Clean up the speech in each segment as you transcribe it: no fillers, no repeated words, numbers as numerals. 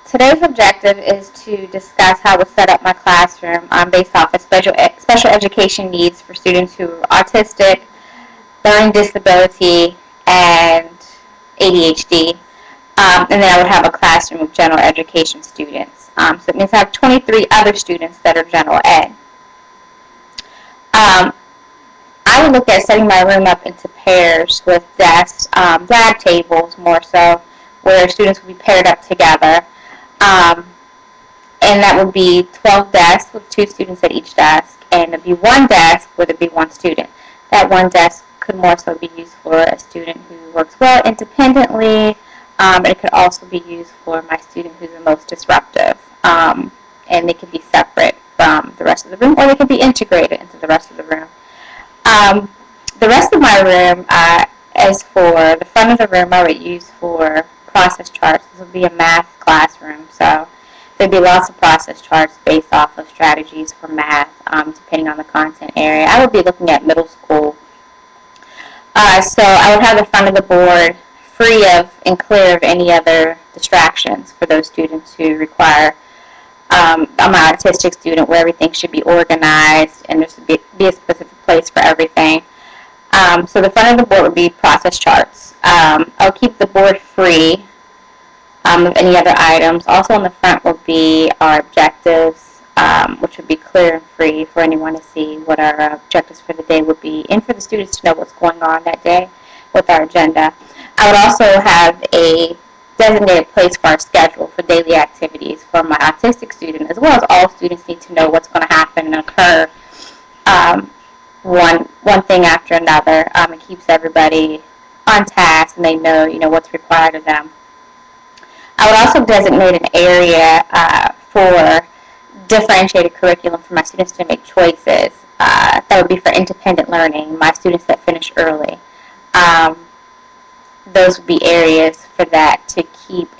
Today's objective is to discuss how to set up my classroom based off of special education needs for students who are autistic, learning disability, and ADHD. And then I would have a classroom of general education students. So it means I have 23 other students that are general ed. I would look at setting my room up into pairs with desks, lab tables more so, where students would be paired up together. And that would be 12 desks with 2 students at each desk, and it would be 1 desk where there would be 1 student. That 1 desk could more so be used for a student who works well independently, and it could also be used for my student who's the most disruptive. And they could be separate from the rest of the room, or they could be integrated into the rest of the room. The rest of my room is for the front of the room. I would use for process charts. This would be a math classroom, so there'd be lots of process charts based off of strategies for math, depending on the content area. I would be looking at middle school. So I would have the front of the board free of and clear of any other distractions for those students who require. I'm an autistic student where everything should be organized and there should be a specific place for everything. So the front of the board would be process charts. I'll keep the board free of any other items. Also on the front will be our objectives, which would be clear and free for anyone to see what our objectives for the day would be, and for the students to know what's going on that day with our agenda. I would also have a designated place for our schedule for daily activities for my autistic student, as well as all students need to know what's going to happen and occur one thing after another. It keeps everybody on task and they know what's required of them. I would also designate an area for differentiated curriculum for my students to make choices. That would be for independent learning, my students that finish early. Those would be areas for that to keep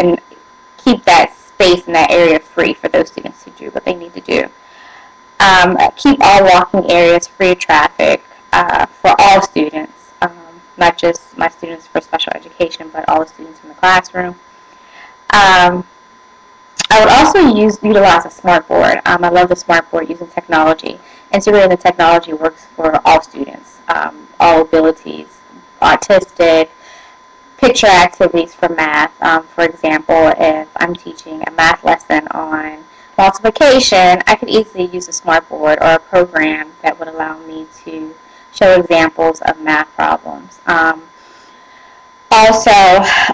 that space in that area free for those students to do what they need to do. Keep all walking areas free of traffic for all students, not just my students for special education, but all the students in the classroom. I would also utilize a smart board. I love the smart board using technology. Integrating the technology works for all students, all abilities, autistic, picture activities for math. For example, if I'm teaching a math lesson on multiplication, I could easily use a smart board or a program that would allow me to show examples of math problems. Also,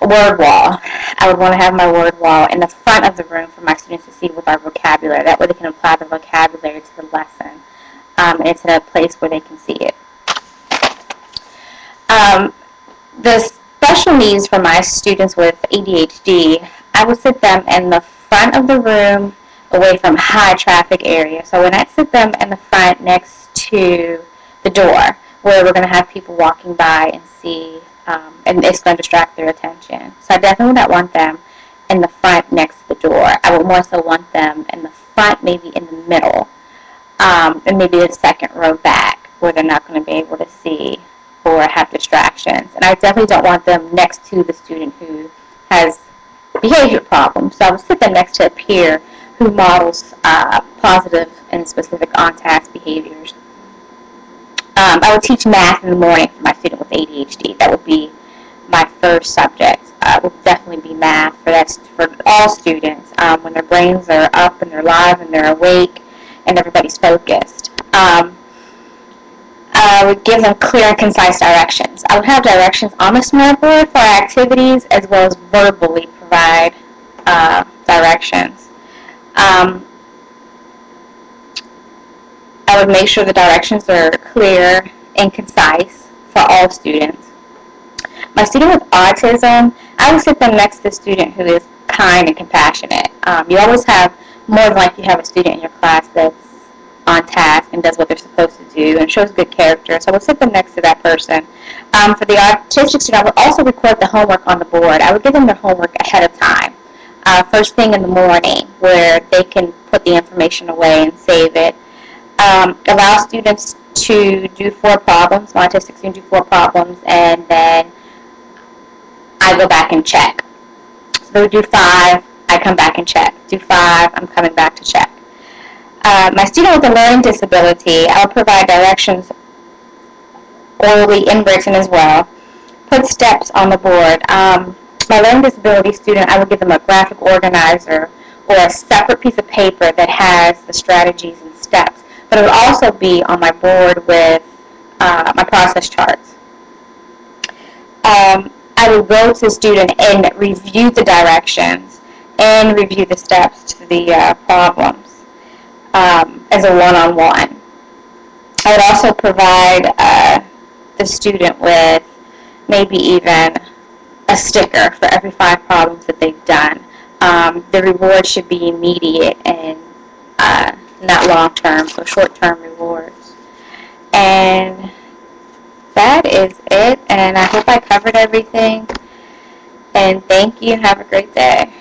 word wall. I would want to have my word wall in the front of the room for my students to see with our vocabulary. That way they can apply the vocabulary to the lesson. And it's in a place where they can see it. The special needs for my students with ADHD, I would sit them in the front of the room away from high traffic areas. So when I sit them in the front next to the door where we're going to have people walking by and see, and it's going to distract their attention. So I definitely would not want them in the front next to the door. I would more so want them in the front, maybe in the middle, and maybe the second row back where they're not going to be able to see or have distractions. And I definitely don't want them next to the student who has behavior problems. So I would sit them next to a peer who models positive and specific on-task behaviors. I would teach math in the morning for my student with ADHD. That would be my first subject. Would definitely be math for all students when their brains are up and they're live and they're awake and everybody's focused. I would give them clear and concise directions. I would have directions on the smart board for our activities as well as verbally provide directions. I would make sure the directions are clear and concise for all students. My student with autism, I would sit them next to the student who is kind and compassionate. You always have, more than likely, you have a student in your class that's on task and does what they're supposed to do and shows good character. So I would sit them next to that person. For the autistic student, I would also record the homework on the board. I would give them their homework ahead of time, first thing in the morning, where they can put the information away and save it. Allow students to do 4 problems. My autistic student do 4 problems, and then I go back and check. So they would do 5, I come back and check. Do 5, I'm coming back to check. My student with a learning disability, I'll provide directions orally in written as well. Put steps on the board. My learning disability student, I would give them a graphic organizer or a separate piece of paper that has the strategies and steps. But it would also be on my board with my process charts. I would go to the student and review the directions and review the steps to the problems as a one-on-one. I would also provide the student with maybe even a sticker for every 5 problems that they've done. The reward should be immediate and not long-term, so short-term rewards. And that is it, and I hope I covered everything. And thank you. Have a great day.